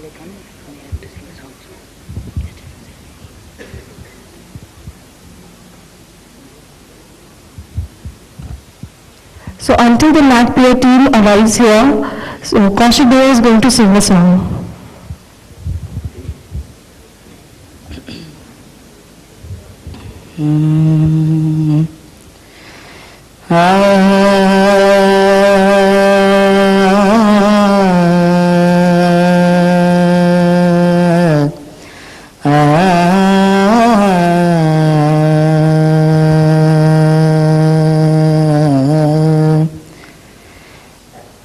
So until the NACPA team arrives here, so Kaushik Bhai is going to sing a song.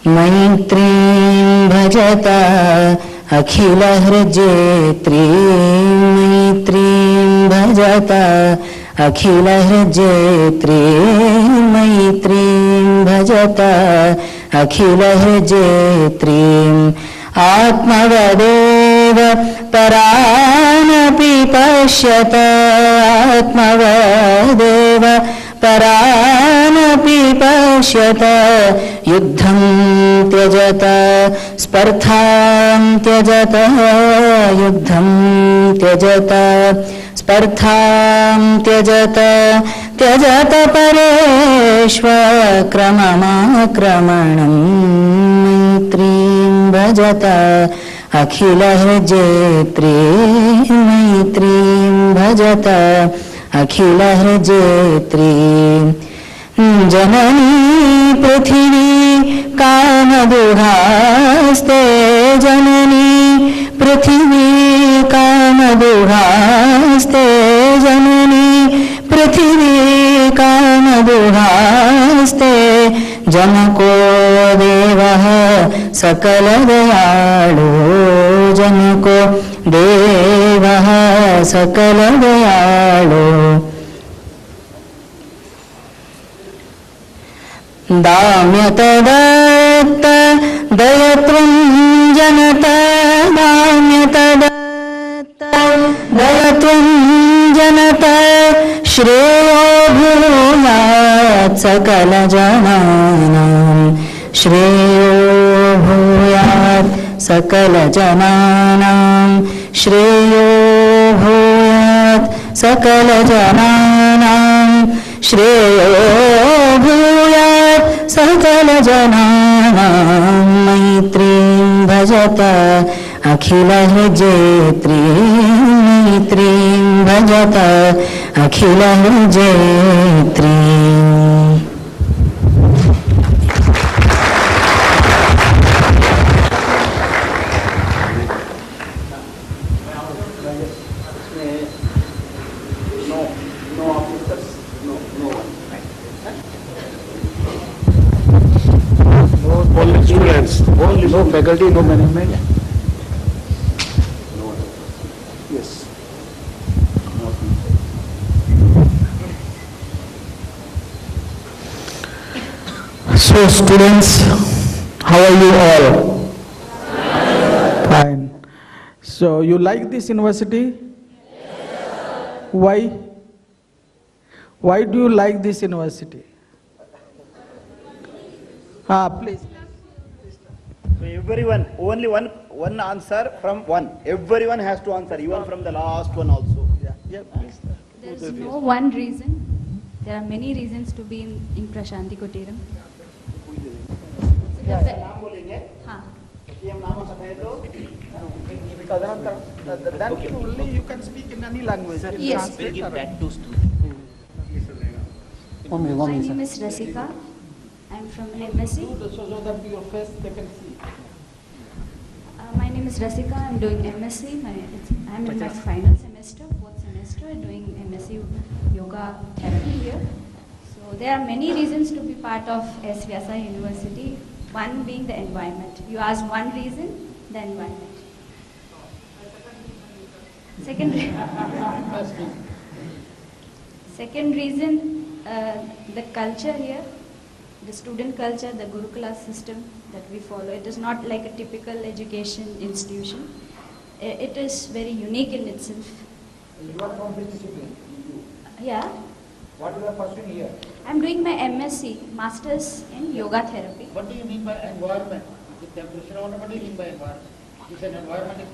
मैत्रीं भजता अखिल हृजेत्रीं मैत्रीं भजता अखिल हृजेत्रीं मैत्रीं भजता अखिल हृजेत्रीं आत्मवदेव परानपि पश्यत आत्मवदेव परानपि पश्यत युद्धं त्यजत स्पर्धां त्यजत युद्धं त्यजत स्पर्धां त्यजत त्यजत परेष्वक्रममाक्रमणं मैत्रीं भजत अखिल हृजेत्रीं मैत्रीं भजत अखिल हृजेत्रीं जननी पृथिवी कामदुहास्ते जननी पृथिवी कामदुहास्ते जननी पृथिवी कामदुहास्ते जनको देवः सकलदयाळो जनको देवः सकलदयाळो दाम्यतदत्त दयत्वं जनत दाम्यतदत्त दयत्वं जनत श्रेयो भूयात् सकलजनानां श्रेयो भूयात् सकलजनानां श्रेयो भूयात् सकलजनानां श्रेयो भूयात् सकलजनानां मैत्रीं भजत अखिल हृजेत्रीं मैत्रीं भजत अखिल हृजेत्रीं No faculty, no management. Yes. So students, how are you all? Fine. So you like this university? Why? Why do you like this university? Please. So everyone, only one answer from one. Everyone has to answer, even from the last one also. Yeah, please. There's no one reason. There are many reasons to be in Prashanti Kuteram. हाँ. Then only you can speak in any language. Yes. My name is Rasika. I'm from MSc. So that your face they can see. My name is Rasika. I'm doing MSc. I'm in my final semester, fourth semester, doing MSc Yoga Therapy here. So there are many reasons to be part of S-VYASA University. One being the environment. You asked one reason, the environment. Second reason, the culture here. The student culture, the Gurukula system that we follow, it is not like a typical education institution. It is very unique in itself. You are from which discipline? Yeah. What you are pursuing here? I'm doing my MSc, Masters in Yoga Therapy. What do you mean by environment? With temperature, what do you mean by environment?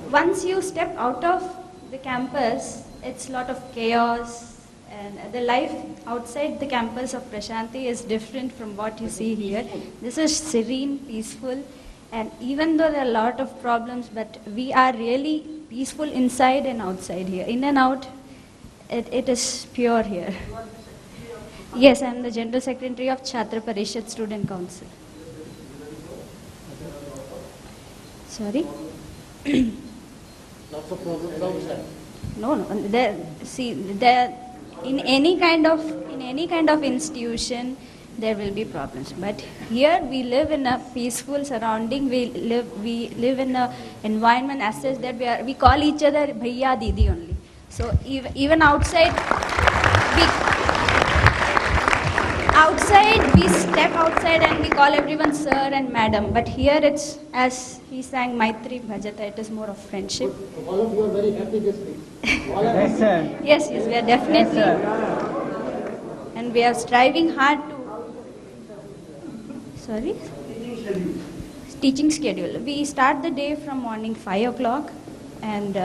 once you step out of the campus, it's a lot of chaos, and the life outside the campus of Prashanti is different from what you see here. This is serene, peaceful, and even though there are a lot of problems, but we are really peaceful inside and outside here. In and out, it is pure here. Yes, I am the General Secretary of Chhatra Parishad Student Council. Sorry? Lots of problems outside. No, in any kind of institution, there will be problems. But here we live in a peaceful surrounding. We live in an environment as such that we call each other Bhaiya Didi only. So even outside, we step outside and we call everyone sir and madam. But here it's, as he sang Maitri Bhajata, it is more of friendship. So all of you are very happy this week. Yes, sir. Yes, we are definitely. And we are striving hard to. Sorry? Teaching schedule. We start the day from morning 5 o'clock, and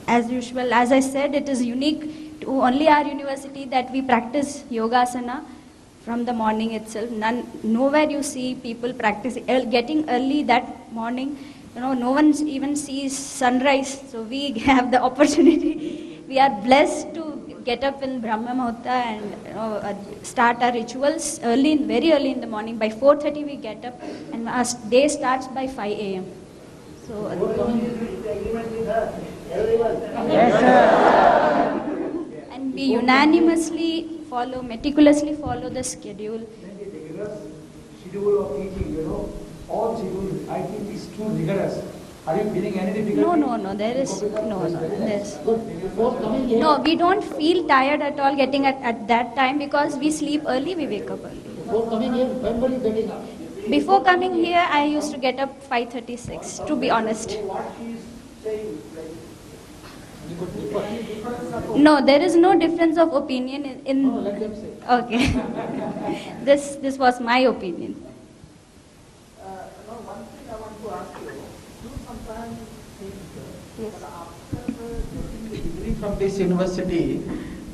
as usual, as I said, it is unique to only our university that we practice yogasana from the morning itself. Nowhere you see people practicing, getting early that morning. No one even sees sunrise. So we have the opportunity. We are blessed to get up in Brahma Muhurta and start our rituals very early in the morning. By 4:30 we get up, and our day starts by 5 a.m. So. Yes, sir. And we unanimously meticulously follow the schedule. Schedule of teaching, all schedule, I think is too rigorous. Are you feeling any difficulty? No, there is, no, we don't feel tired at all getting at that time because we sleep early, we wake up early. Before coming here, when were you getting up? Before coming here, I used to get up 5:36, to be honest. No, there is no difference of opinion in No, let them say. Okay. This was my opinion. One thing I want to ask you, you sometimes think Yes. that after getting the degree from this university,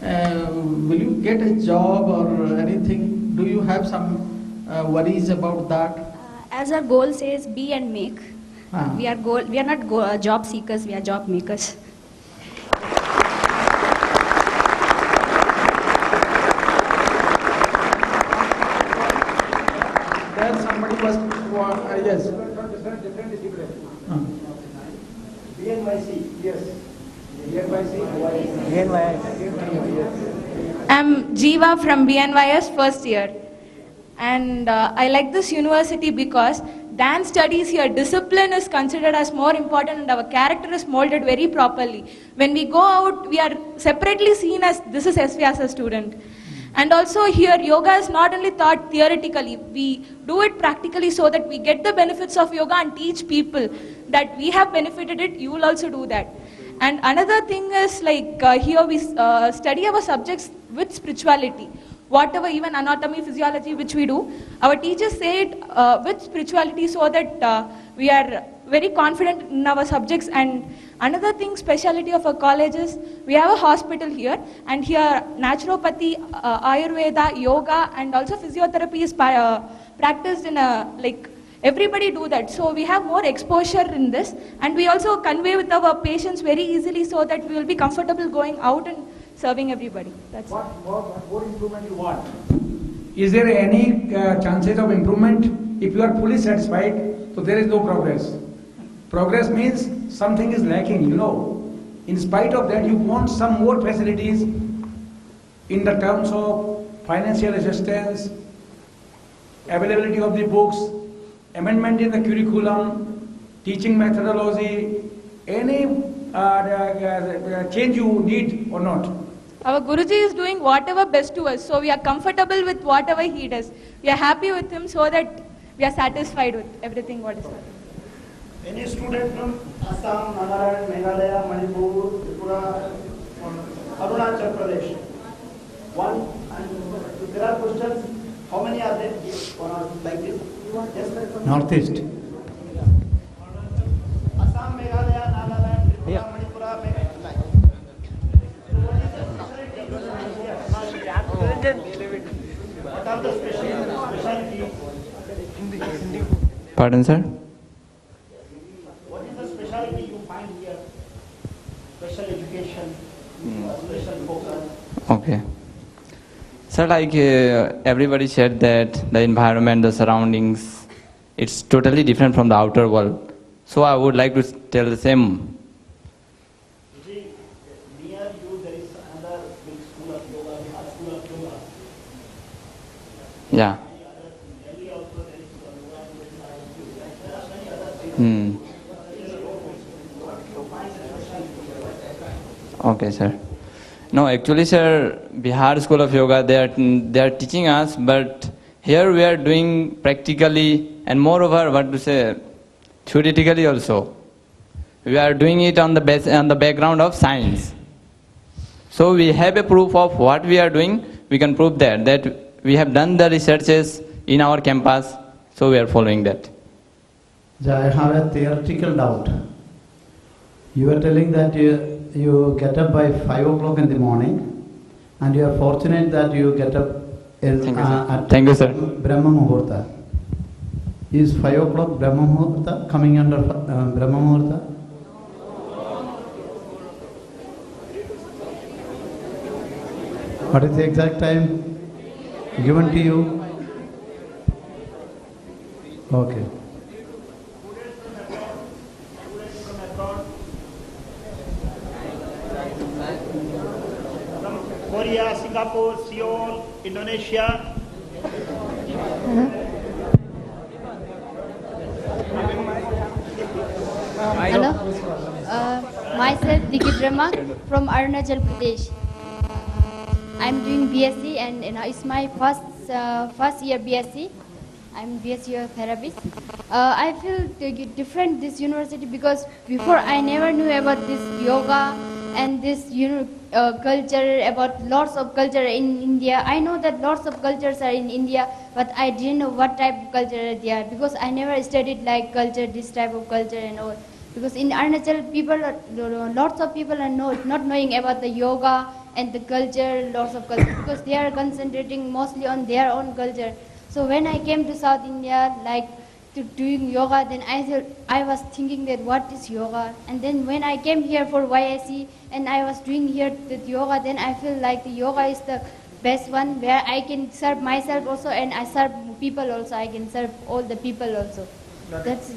will you get a job or anything? Do you have some worries about that? As our goal says, be and make. Ah. We are not job seekers, we are job makers. There somebody was, yes. Different discipline. BNYC. Yes. BNYC. I'm Jeeva from BNYS first year, and I like this university because dance studies here, discipline is considered as more important and our character is molded very properly. When we go out, we are separately seen as this is S-VYASA student. And also here, yoga is not only taught theoretically, we do it practically so that we get the benefits of yoga and teach people that we have benefited it, you will also do that. And another thing is like here we study our subjects with spirituality. Whatever, even anatomy, physiology, which we do, our teachers say it with spirituality so that we are very confident in our subjects. And another thing, speciality of our college is, we have a hospital here, and here naturopathy, Ayurveda, yoga, and also physiotherapy is practiced in everybody do that. So we have more exposure in this, and we also convey with our patients very easily so that we will be comfortable going out and serving everybody. That's What more improvement you want? Is there any chances of improvement? If you are fully satisfied, so there is no progress. Progress means something is lacking, In spite of that, you want some more facilities in the terms of financial assistance, availability of the books, amendment in the curriculum, teaching methodology, any change you need or not? Our Guruji is doing whatever best to us, so we are comfortable with whatever he does. We are happy with him so that we are satisfied with everything what is happening. Any student from Assam, Nagaland, Meghalaya, Manipur, Tripura, Arunachal Pradesh? One, and if there are questions, how many are there? One or like this? Yes, Northeast. Assam में What are the specialties? Pardon, sir? What is the specialty you find here? Special education, special focus. Okay. Sir, like everybody said that the environment, the surroundings, it's totally different from the outer world. So I would like to tell the same. You see, near you there is another big school of yoga, Bihar School of Yoga. Yeah. Delhi also there is yoga university. There are many other things. Hmm. Okay, sir. No, actually, sir, Bihar School of Yoga, they are teaching us, but here we are doing practically and moreover, what to say, theoretically also. We are doing it on the background of science. So we have a proof of what we are doing. We can prove that we have done the researches in our campus. So we are following that. I have a theoretical doubt. You are telling that you get up by 5 o'clock in the morning, and you are fortunate that you get up at Thank you, sir. Brahma Muhurta. Is 5 o'clock Brahma Muhurta coming under Brahma Muhurta? What is the exact time given to you? Okay. Korea, Singapore, Seoul, Indonesia. Hello, myself Dikitrama from Arunachal Pradesh. I'm doing BSc and it's my first year BSc. I'm BSc therapist. I feel different this university because before I never knew about this yoga and this culture, about lots of culture in India. I know that lots of cultures are in India, but I didn't know what type of culture they are because I never studied like culture, this type of culture and all. Because in Arunachal, lots of people are not knowing about the yoga and the culture, lots of culture, because they are concentrating mostly on their own culture. So when I came to South India, like to doing yoga, then I was thinking that what is yoga? And then when I came here for YSC and I was doing here the yoga, then I feel like the yoga is the best one where I can serve myself also and I serve people also. I can serve all the people also. That's it.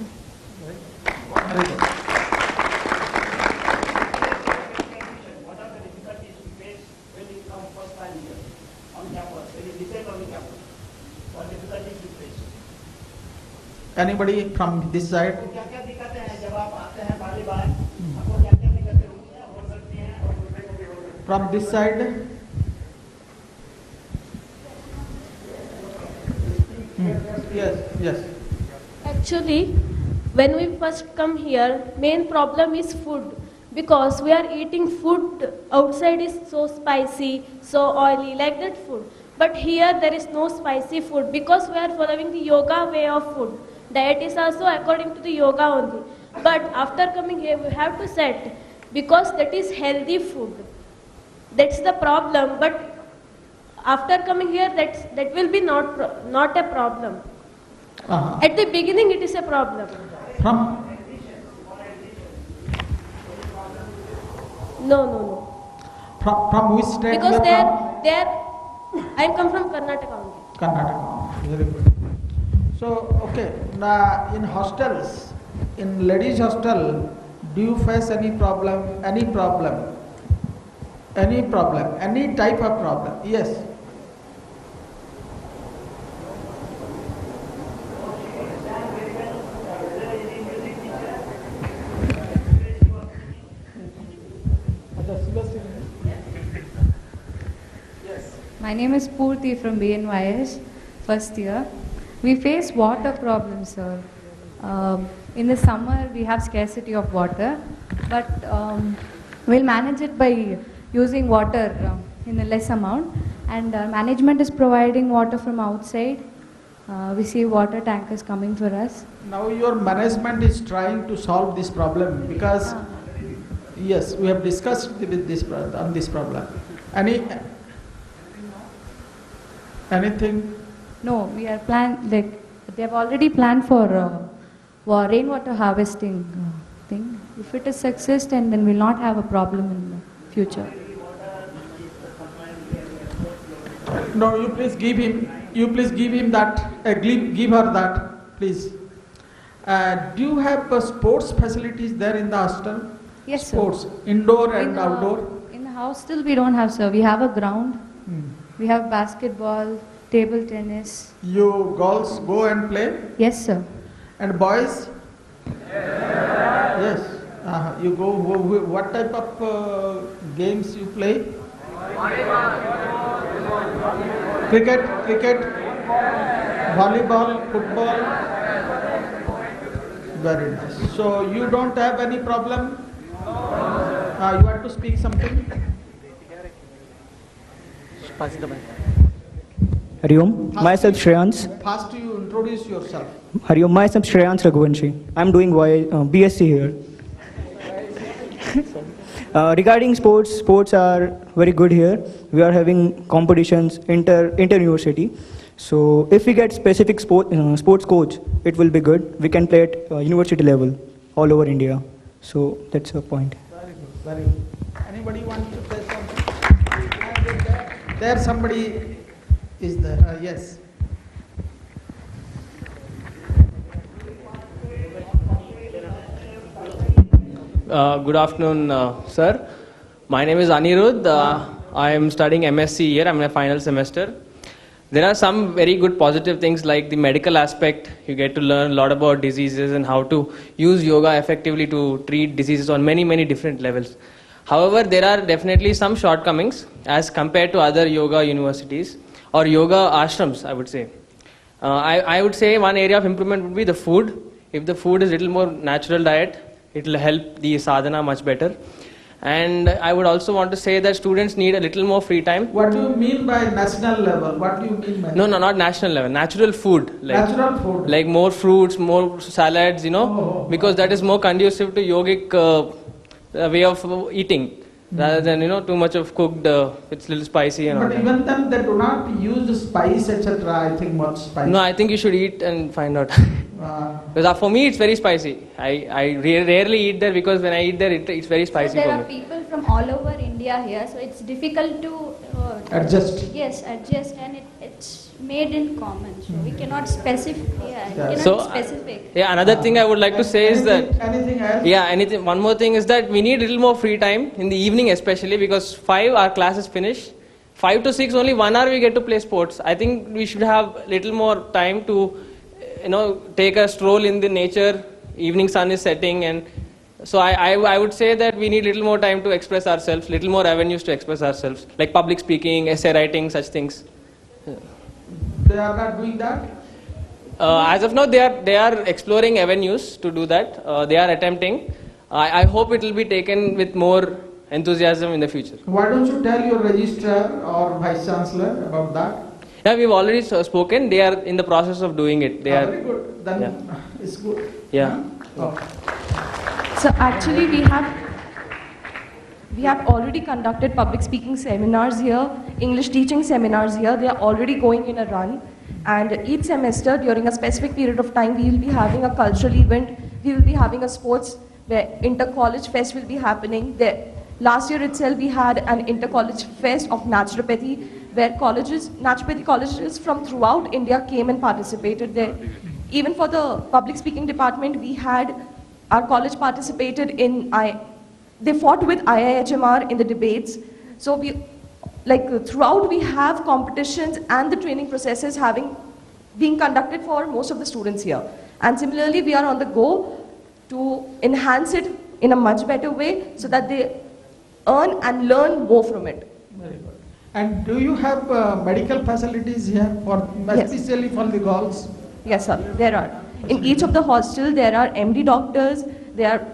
Very good. What are the difficulties you face when you come first time here on campus, when you decide on the campus? What difficulties you face? Anybody from this side? क्या क्या दिक्कतें हैं जब आप आते हैं पहली बार? आपको क्या क्या दिक्कतें हो सकती हैं? From this side? Yes. Actually, when we first come here, main problem is food. Because we are eating food outside is so spicy, so oily, like that food. But here there is no spicy food because we are following the yoga way of food. Diet is also according to the yoga only. But after coming here, we have to set because that is healthy food. That's the problem. But after coming here, that will be not a problem. At the beginning, it is a problem. No. From which state? Because I come from Karnataka only. Karnataka. Very good. So, okay, now in hostels, in ladies' hostel, do you face any problem? Any type of problem? Yes. My name is Purti from BNYS, first year. We face water problems, sir. In the summer, we have scarcity of water, but we'll manage it by using water in a less amount. And management is providing water from outside. We see water tankers coming for us. Now your management is trying to solve this problem because, yes, we have discussed with this problem. Anything? No, we are they've already planned for rainwater harvesting thing. If it is success, then we'll not have a problem in the future. No, you please give him that, give her that, please. Do you have sports facilities there in the hostel? Yes, sir. Sports, indoor and outdoor? In the house still we don't have, sir. We have a ground. We have basketball, table tennis. You girls go and play? Yes, sir. And boys? Yes. You go, what type of games you play? Cricket, volleyball, football. Very nice. So you don't have any problem? You want to speak something? Hari Om, myself Shreyans. First you introduce yourself. Hari Om, myself Shreyans Raghuvanshi. I'm doing BSc here. Regarding sports are very good here. We are having competitions inter-university. So if we get specific sports coach, it will be good. We can play at university level all over India. So that's the point. Very good, very good. Anybody want to say something? There somebody is there. Yes. Good afternoon, sir. My name is Anirudh. I am studying MSc here. I'm in a final semester. There are some very good positive things like the medical aspect. You get to learn a lot about diseases and how to use yoga effectively to treat diseases on many, many different levels. However, there are definitely some shortcomings as compared to other yoga universities or yoga ashrams, I would say. I would say one area of improvement would be the food. If the food is a little more natural diet, it will help the sadhana much better. And I would also want to say that students need a little more free time. What do you mean by national level? What do you mean by No, not national level. Natural food. Natural food. Like more fruits, more salads, because that is more conducive to yogic way of eating. Rather than, too much of cooked, it's a little spicy and all But that. even then they do not use spice, etc. I think much spice. No, I think you should eat and find out. Because for me, it's very spicy. I rarely eat there because when I eat there, it's very spicy There for are me. people from all over India here, so it's difficult to adjust. Yes, adjust, and it's made in common. So we cannot specify. So, specific. Another thing I would like to say is that anything else? anything. One more thing is that we need a little more free time in the evening, especially because 5 our class is finished. 5 to 6 only 1 hour we get to play sports. I think we should have little more time to, take a stroll in the nature. Evening sun is setting, and so I would say that we need little more time to express ourselves, little more avenues to express ourselves, like public speaking, essay writing, such things. They are not doing that? As of now, they are exploring avenues to do that. They are attempting. I hope it will be taken with more enthusiasm in the future. Why don't you tell your registrar or vice chancellor about that? Yeah, we've already spoken. They are in the process of doing it. They are very good. Then it's good. Yeah. Okay. So actually we have already conducted public speaking seminars here, English teaching seminars here. They are already going in a run. And each semester during a specific period of time, we will be having a cultural event. We will be having a sports where inter-college fest will be happening. Last year itself, we had an inter-college fest of naturopathy where naturopathy colleges from throughout India came and participated there. Even for the public speaking department, our college participated in, they fought with IIHMR in the debates. So throughout we have competitions and the training processes being conducted for most of the students here. And similarly, we are on the go to enhance it in a much better way so that they earn and learn more from it. Very good. And do you have medical facilities here, especially for the girls? Yes, sir, there are. In each of the hostels, there are MD doctors, there are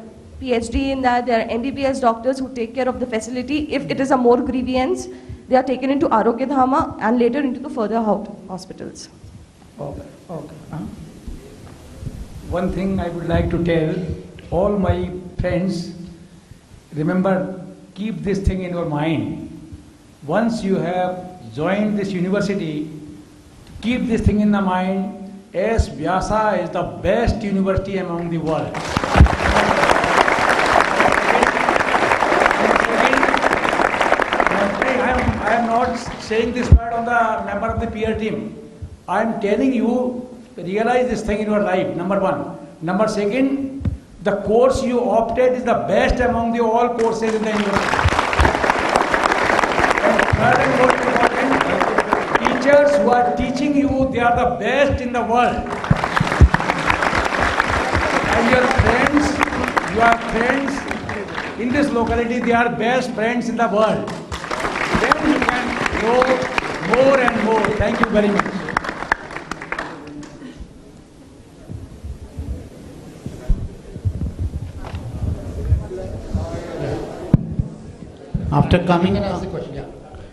PhD in that, there are MBBS doctors who take care of the facility. If it is a more grievance, they are taken into Arogya Dhama and later into the further hospitals. Okay. One thing I would like to tell all my friends, remember, keep this thing in your mind. Once you have joined this university, keep this thing in the mind. S-VYASA is the best university among the world. I am not saying this word on the member of the peer team. I am telling you, realize this thing in your life, number one. Number second, the course you opted is the best among the all courses in the university. And third and most important, teachers who are teaching you, they are the best in the world. And your friends in this locality, they are best friends in the world. Then you can grow more and more. Thank you very much. After coming,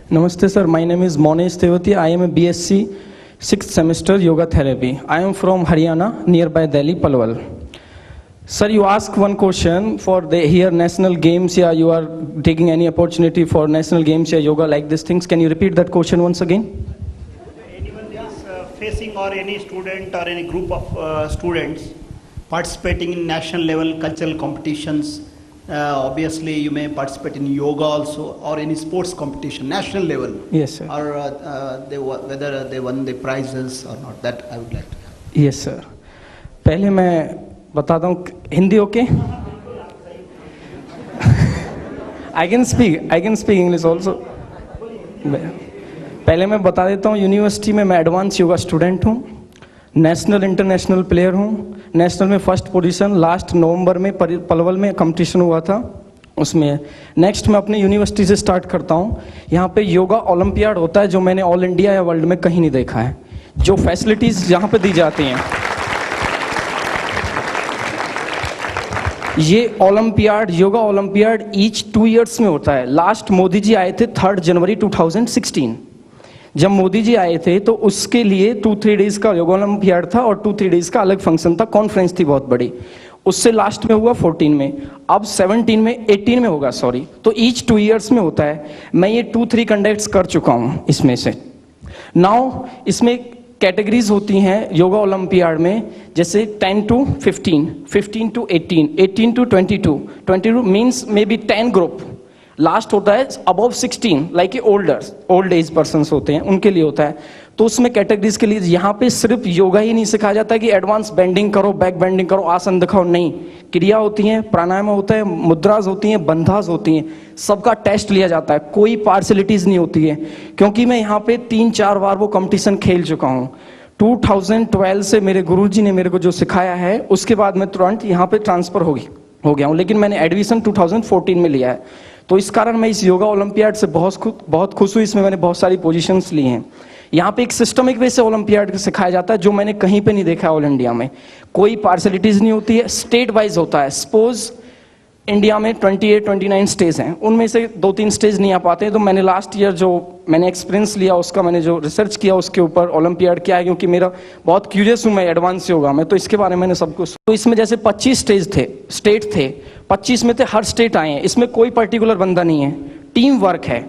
Namaste sir, my name is Monesh Tewati. I am a BSc 6th semester yoga therapy. I am from Haryana, nearby Delhi, Palwal. Sir, you ask one question for the here national games, yeah, you are taking any opportunity for national games, yeah, yoga like these things. Can you repeat that question once again? Anyone is facing or any student or any group of students participating in national level cultural competitions. Obviously, you may participate in yoga also or any sports competition, national level. Yes, sir. Or whether they won the prizes or not. That I would like to know. Yes, sir. पहले मैं बताता हूँ Hindi okay? I can speak English also. पहले मैं बता देता हूँ university में मैं एडवांस योगा स्टूडेंट हूँ, नेशनल इंटरनेशनल प्लेयर हूँ, नेशनल में फर्स्ट पोजीशन लास्ट नवंबर में पलवल में कंपटीशन हुआ था उसमें। नेक्स्ट मैं अपने यूनिवर्सिटी से स्टार्ट करता हूँ। यहाँ पे योगा ओलंपियाड होता है जो मैंने ऑल इंडिया या वर्ल्ड में कहीं नहीं देखा है, जो फैसिलिटीज़ यहाँ पे दी जाती हैं। ये olympiad yoga olympiad each 2 years में होता है। लास्ट मोदी जी आए थे 3 जनवरी 2016। जब मोदी जी आए थे तो उसके लिए 2-3 डेज का योगा ओलंपियाड था और 2-3 डेज का अलग फंक्शन था, कॉन्फ्रेंस थी बहुत बड़ी। उससे लास्ट में हुआ 14 में, अब 17 में 18 में होगा सॉरी। तो ईच 2 ईयर्स में होता है। मैं ये 2-3 कंडक्ट्स कर चुका हूँ इसमें से। नाउ इसमें कैटेगरीज होती हैं योगा ओलंपियाड में, जैसे 10 to 15, 15 to 18, 18 to 22, 22 means may be 10 group. Last होता है above 16 like old age persons होते हैं उनके लिए होता है। तो उसमें कैटेगरीज के लिए यहाँ पे सिर्फ योगा ही नहीं सिखाया जाता कि एडवांस बेंडिंग करो, बैक बेंडिंग करो, आसन दिखाओ, नहीं। क्रिया होती हैं, प्राणायाम होता है, मुद्राज होती हैं, बंधास होती हैं, सबका टेस्ट लिया जाता है, कोई पार्शलिटीज नहीं होती है। क्योंकि मैं यहाँ पे 3-4 बार वो कंपटीशन खेल चुका हूँ। 2012 से मेरे गुरुजी ने मेरे को जो सिखाया है उसके बाद मैं तुरंत यहाँ पे ट्रांसफर हो गया हूँ, लेकिन मैंने एडमिशन 2014 में लिया है। तो इस कारण मैं इस योगा ओलंपियाड से बहुत खुश हुई। इसमें मैंने बहुत सारी पोजीशंस ली हैं। यहाँ पे एक सिस्टमिक वे से ओलंपियाड सिखाया जाता है जो मैंने कहीं पे नहीं देखा है ऑल इंडिया में। कोई पार्शलिटीज नहीं होती है, स्टेट वाइज होता है। सपोज इंडिया में 28-29 स्टेज हैं, उनमें से 2-3 स्टेज नहीं आ पाते हैं। तो मैंने लास्ट ईयर जो मैंने एक्सपीरियंस लिया उसका, मैंने जो रिसर्च किया उसके ऊपर ओलंपियाड क्या है, क्योंकि मेरा बहुत क्यूरियस हूँ मैं एडवांस योगा में, तो इसके बारे में मैंने सब कुछ। तो इसमें जैसे 25 स्टेट थे, 25 में थे, हर स्टेट आए हैं। इसमें कोई पर्टिकुलर बंदा नहीं है, टीम वर्क है।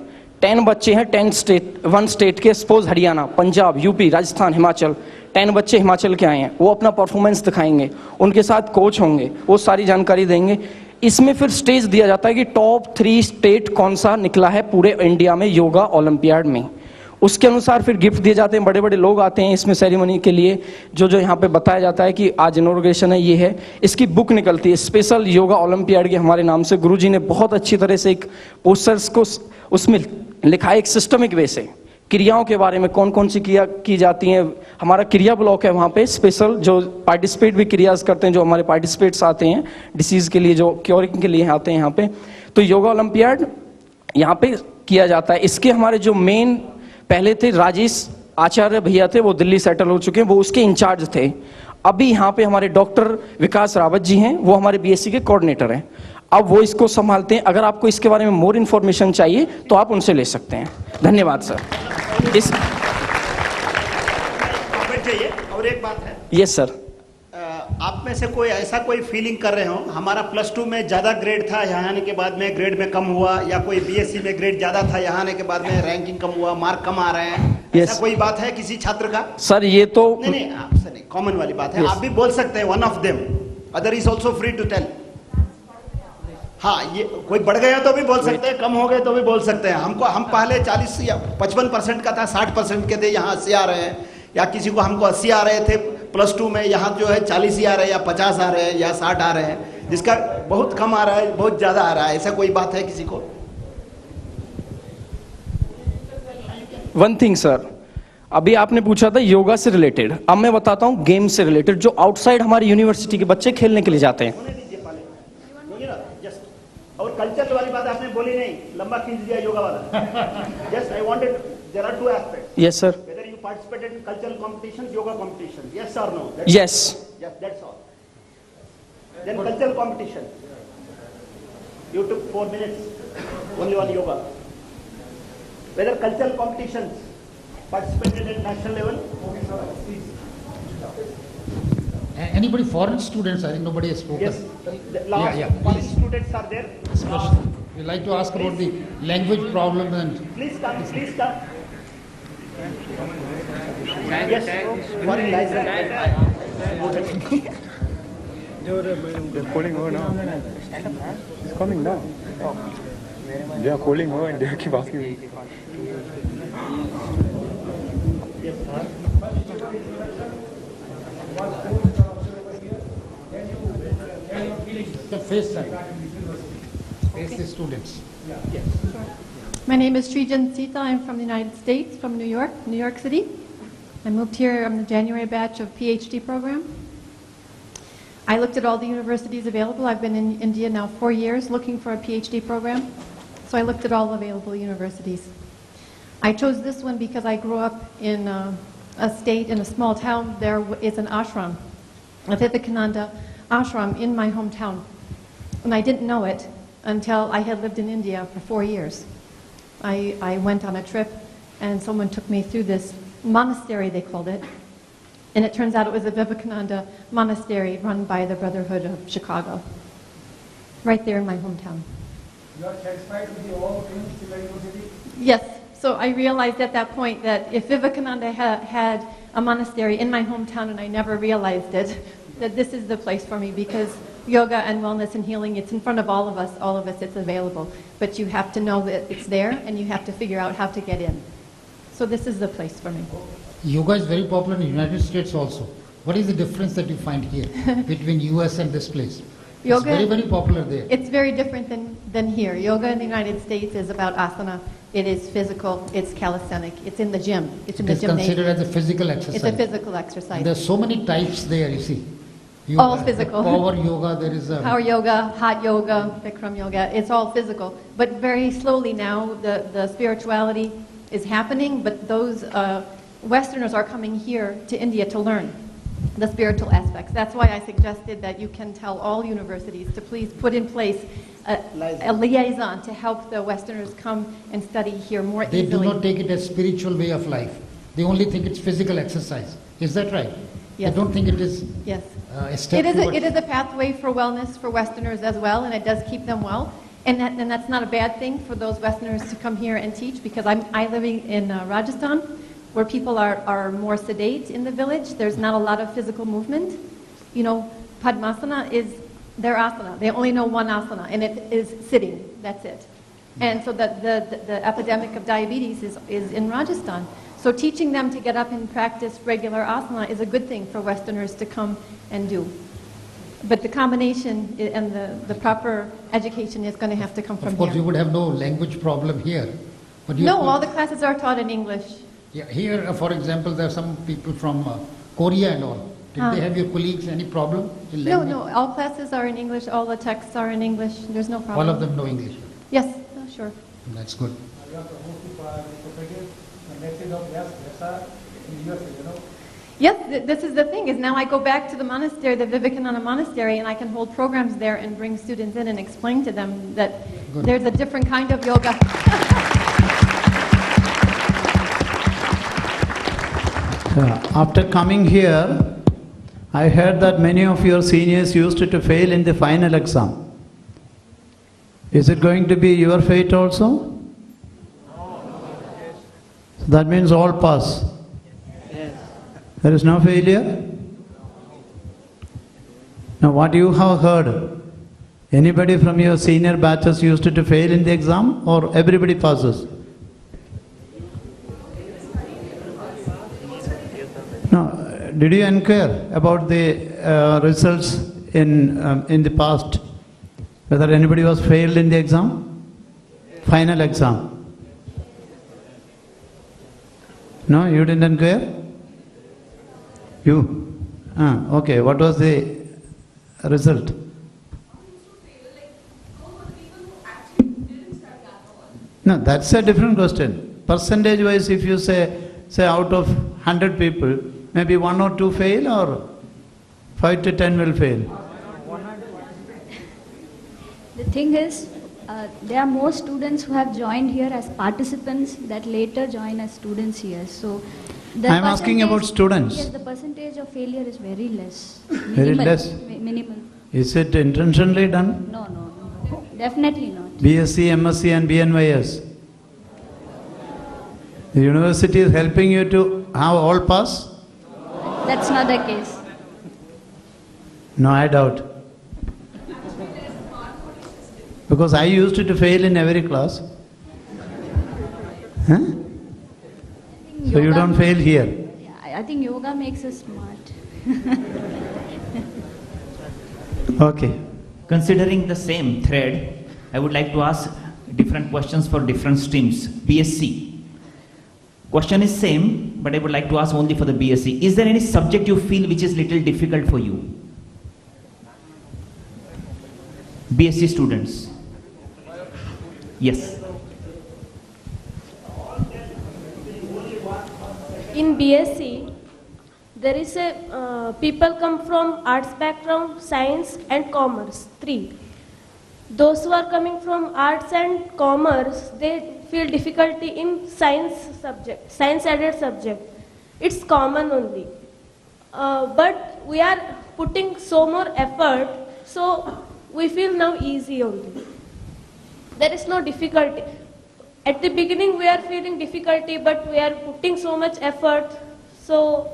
10 बच्चे हैं 1 स्टेट के, सपोज हरियाणा, पंजाब, यूपी, राजस्थान, हिमाचल। 10 बच्चे हिमाचल के आए हैं, वो अपना परफॉर्मेंस दिखाएंगे, उनके साथ कोच होंगे, वो सारी जानकारी देंगे। इसमें फिर स्टेज दिया जाता है कि टॉप 3 स्टेट कौन सा निकला है पूरे इंडिया में योगा ओलंपियाड में। उसके अनुसार फिर गिफ्ट दिए जाते हैं, बड़े बड़े लोग आते हैं इसमें सेरेमनी के लिए। जो यहाँ पे बताया जाता है कि आज इनॉग्रेशन है, ये है। इसकी बुक निकलती है स्पेशल योगा ओलंपियाड के हमारे नाम से। गुरुजी ने बहुत अच्छी तरह से एक पोस्टर्स को उसमें लिखा है, एक सिस्टमिक वे से क्रियाओं के बारे में, कौन कौन सी क्रिया की जाती हैं। हमारा क्रिया ब्लॉक है वहाँ पे स्पेशल, जो पार्टिसिपेट भी क्रियाज करते हैं, जो हमारे पार्टिसिपेट्स आते हैं डिसीज़ के लिए, जो क्योरिंग के लिए आते हैं यहाँ पे। तो योगा ओलंपियाड यहाँ पे किया जाता है। इसके हमारे जो मेन पहले थे राजेश आचार्य भैया थे, वो दिल्ली सेटल हो चुके हैं, वो उसके इंचार्ज थे। अभी यहाँ पे हमारे डॉक्टर विकास रावत जी हैं, वो हमारे बीएससी के कोऑर्डिनेटर हैं। अब वो इसको संभालते हैं। अगर आपको इसके बारे में मोर इन्फॉर्मेशन चाहिए तो आप उनसे ले सकते हैं। धन्यवाद सर। इस और एक बात है। Yes sir. आप में से कोई ऐसा कोई फीलिंग कर रहे हो हमारा +2 में ज़्यादा ग्रेड था, यहाँ आने के बाद में ग्रेड में कम हुआ, या कोई बीएससी में ग्रेड ज़्यादा था, यहाँ आने के बाद में रैंकिंग कम हुआ, मार्क कम आ रहे हैं, ऐसा कोई बात है किसी छात्र का? सर ये तो नहीं आपसे नहीं, कॉमन वाली बात है. आप भी बोल सकते हैं, one of them. Other is also free to tell. हाँ, ये कोई बढ़ गया तो भी बोल सकते हैं, कम हो गए तो भी बोल सकते हैं. हम पहले 40 या 55% का था, 60% के थे, यहाँ 80 आ रहे हैं. या किसी को हमको 80 आ रहे थे +2 में, यहाँ जो है 40 ही आ रहे हैं, या 50 आ रहे हैं, या 60 आ रहे हैं. जिसका बहुत कम आ रहा है, बहुत ज्यादा आ रहा है, ऐसा कोई बात है किसी को? वन थिंग सर, अभी आपने पूछा था योगा से रिलेटेड, अब मैं बताता हूँ गेम से रिलेटेड जो आउटसाइड हमारी यूनिवर्सिटी के बच्चे खेलने के लिए जाते हैं. और कल्चर वाली बात आपने बोली नहीं, लंबा खींच दिया योगा वाला. Yes, I wanted. There are 2 aspects. Yes, sir. Whether you participated in cultural competitions, yoga competitions, yes or no? Yes. Yes, that's all. Then cultural competition. You took 4 minutes only on yoga. Whether cultural competitions participated at national level? Anybody foreign students? I think nobody has spoken. Yes, the last foreign students are there. We like to ask about the language problem and. Please come. Please come. Yes, foreign license. They're calling her now. She's coming now. They are calling her and they keep asking me. The face side. Face the students. My name is Srijan Sita. I'm from the United States, from New York City. I moved here on the January batch of PhD program. I looked at all the universities available. I've been in India now 4 years looking for a PhD program. So I looked at all available universities. I chose this one because I grew up in a state, in a small town. There is an ashram, a Vivekananda ashram in my hometown. And I didn't know it until I had lived in India for 4 years. I went on a trip and someone took me through this monastery, they called it. And it turns out it was a Vivekananda monastery run by the Brotherhood of Chicago, right there in my hometown. You are satisfied with the all things in the university? Yes, so I realized at that point that if Vivekananda had a monastery in my hometown and I never realized it, that this is the place for me because yoga and wellness and healing, it's in front of all of us, it's available. But you have to know that it's there and you have to figure out how to get in. So this is the place for me. Yoga is very popular in the United States also. What is the difference that you find here between US and this place? Yoga, it's very, very popular there. It's very different than here. Yoga in the United States is about asana. It is physical, it's calisthenic, it's in the gym, it's in the gymnasium. It is considered as a physical exercise. It's a physical exercise. And there are so many types there, you see. Yoga, all physical. Power yoga, there is a... Power yoga, hot yoga, Bikram yoga, it's all physical. But very slowly now, the spirituality is happening, but those Westerners are coming here to India to learn the spiritual aspects. That's why I suggested that you can tell all universities to please put in place a liaison to help the Westerners come and study here more easily. They do not take it as spiritual way of life. They only think it's physical exercise. Is that right? Yes. They don't think it is yes. A step it is a pathway for wellness for Westerners as well, and it does keep them well. And that's not a bad thing for those Westerners to come here and teach, because I living in Rajasthan, where people are more sedate in the village. There's not a lot of physical movement. You know, Padmasana is their asana. They only know one asana, and it is sitting. That's it. And so the epidemic of diabetes is in Rajasthan. So teaching them to get up and practice regular asana is a good thing for Westerners to come and do. But the combination and the proper education is going to have to come from here. Of course, you would have no language problem here. But no, all the classes are taught in English. Yeah, here, for example, there are some people from Korea and all. Did they have your colleagues any problem in language? No, all classes are in English. All the texts are in English. There's no problem. All of them know English? Yes, sure. That's good. Yes, this is the thing, is now I go back to the monastery, the Vivekananda monastery, and I can hold programs there and bring students in and explain to them that there's a different kind of yoga. After coming here, I heard that many of your seniors used to fail in the final exam. Is it going to be your fate also? That means all pass. There is no failure? Now what you have heard, anybody from your senior batches used to fail in the exam or everybody passes? No, did you inquire about the results in the past? Whether anybody was failed in the exam? Final exam? No, you didn't inquire? You? Okay, what was the result? No, that's a different question. Percentage wise, if you say out of 100 people, maybe 1 or 2 fail or 5 to 10 will fail. The thing is, there are more students who have joined here as participants that later join as students here. So, the I am asking about students. Yes, the percentage of failure is very less. Very less? Minimal. Is it intentionally done? No, definitely not. BSc, MSc and BNYS. The university is helping you to have all pass? That's not the case. No, I doubt. Because I used to fail in every class. Huh? So you don't fail here. I think yoga makes us smart. Okay. Considering the same thread, I would like to ask different questions for different streams. BSc. Question is same, but I would like to ask only for the BSc. Is there any subject you feel which is little difficult for you? BSc students. Yes. In BSc, there is a people come from arts background, science and commerce, 3. Those who are coming from arts and commerce, they feel difficulty in science subject, science added subject. It's common only. But we are putting so more effort, so we feel now easy only. There is no difficulty. At the beginning we are feeling difficulty, but we are putting so much effort, so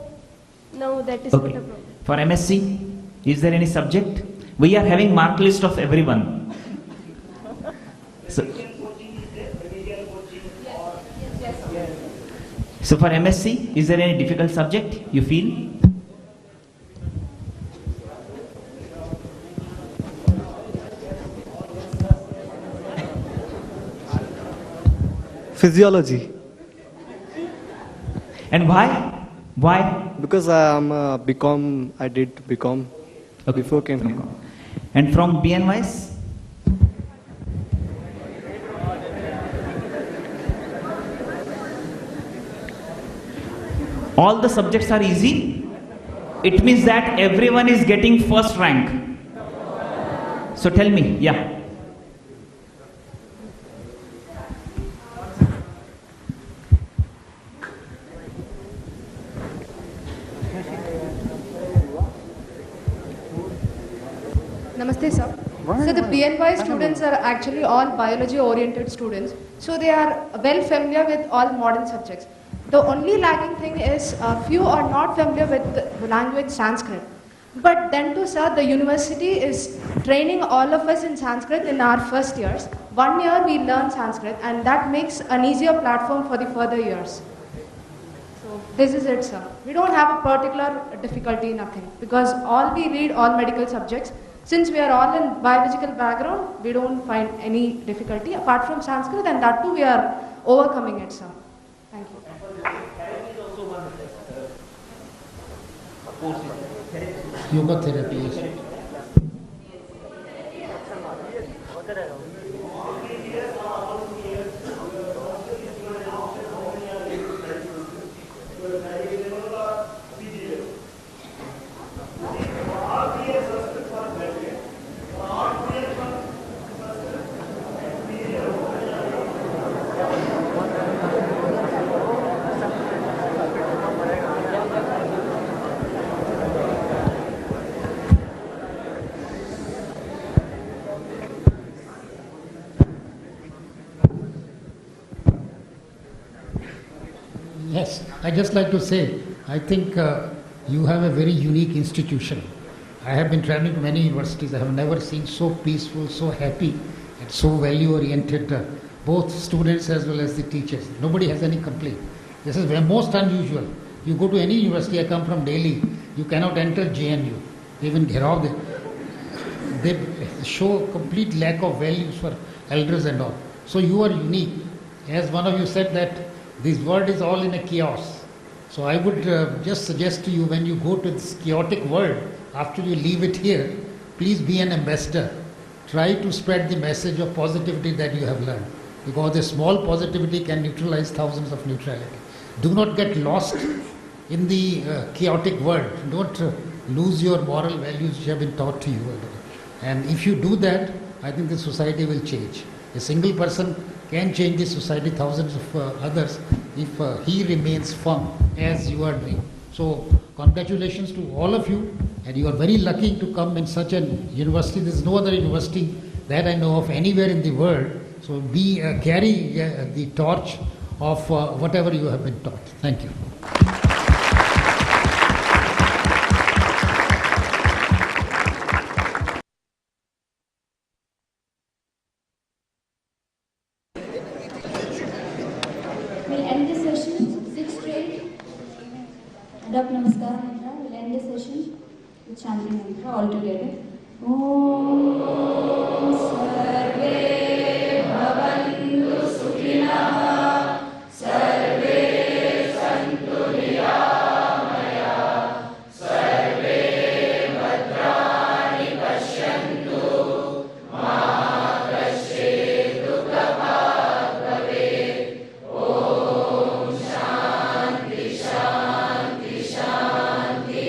now that is not a problem. For MSc, is there any subject? We are having mark list of everyone. So for MSc, is there any difficult subject you feel? Physiology. And why? Why? Because I am BCom. I did BCom before came here. And from BNYS? All the subjects are easy. It means that everyone is getting first rank. So tell me, yeah. Namaste, sir. So the BNY students are actually all biology-oriented students, so they are well familiar with all modern subjects. The only lagging thing is few are not familiar with the language Sanskrit. But then too, sir, the university is training all of us in Sanskrit in our first years. 1 year we learn Sanskrit, and that makes an easier platform for the further years. So this is it, sir. We don't have a particular difficulty, nothing, because all we read, all medical subjects. Since we are all in biological background, we don't find any difficulty apart from Sanskrit, and that too we are overcoming it, sir. Thank you. Yoga therapy, yes. I just like to say, I think you have a very unique institution. I have been traveling to many universities. I have never seen so peaceful, so happy, and so value-oriented, both students as well as the teachers. Nobody has any complaint. This is most unusual. You go to any university, I come from Delhi, you cannot enter JNU. Even Gherav, they show complete lack of values for elders and all. So you are unique. As one of you said that this world is all in a chaos. So I would just suggest to you, when you go to this chaotic world, after you leave it here, please be an ambassador. Try to spread the message of positivity that you have learned. Because a small positivity can neutralize thousands of neutrality. Do not get lost in the chaotic world. Don't lose your moral values which have been taught to you. And if you do that, I think the society will change. A single person can change the society, thousands of others, if he remains firm as you are doing. So congratulations to all of you, and you are very lucky to come in such a university. There is no other university that I know of anywhere in the world. So carry the torch of whatever you have been taught. Thank you. We'll end the session 6 to 8. Adopt Namaskar mantra. We'll end the session with chanting mantra all together. Om Sarve Bhavantu Sukhinah Sarve Santu Niyamaya Sarve Bhadrani Pashyantu Ma Kashyet Dukhabhat Bhavet. Om Shanti Shanti Shanti.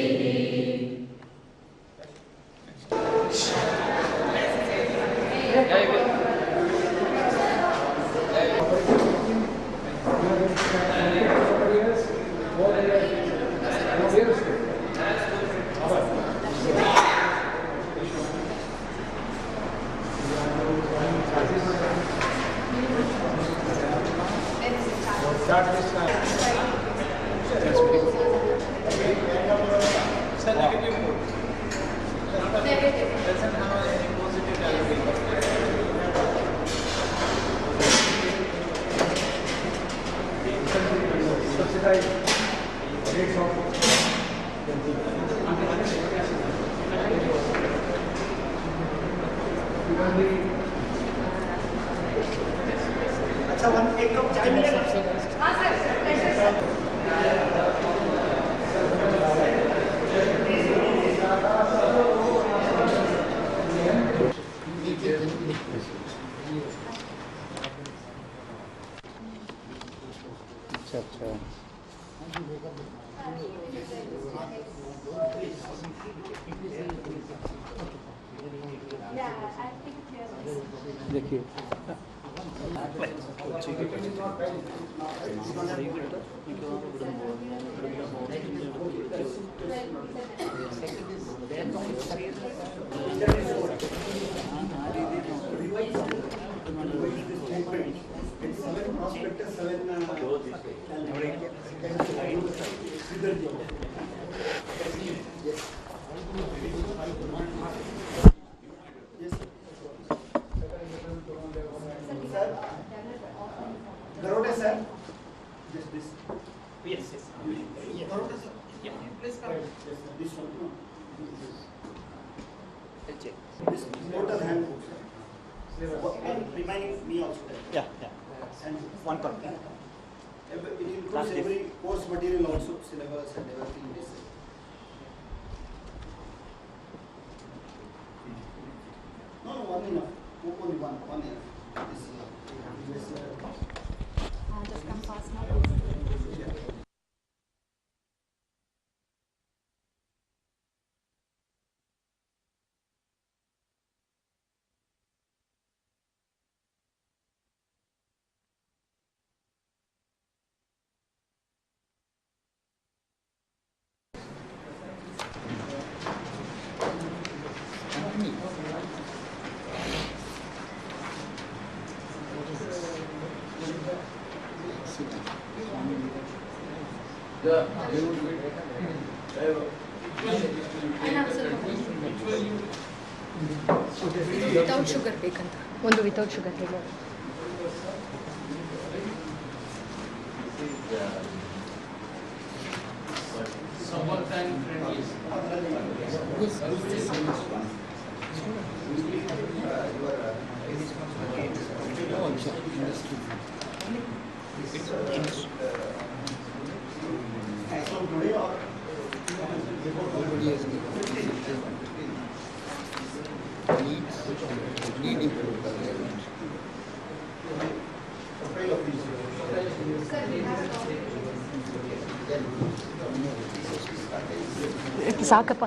देखिए Garote sir, just this. Yes, yes. Garote sir, yeah, please come. This one. This total hand. Reminding me also. Yeah, yeah. And one part. It includes every course material also, syllabus and everything. This. No, one enough. Only one enough. This. Just come fast now. Without sugar ಬೇಕಂತ ಒಂದು without sugar ಹೇಳಿ. ಸಾಕಪ್ಪ.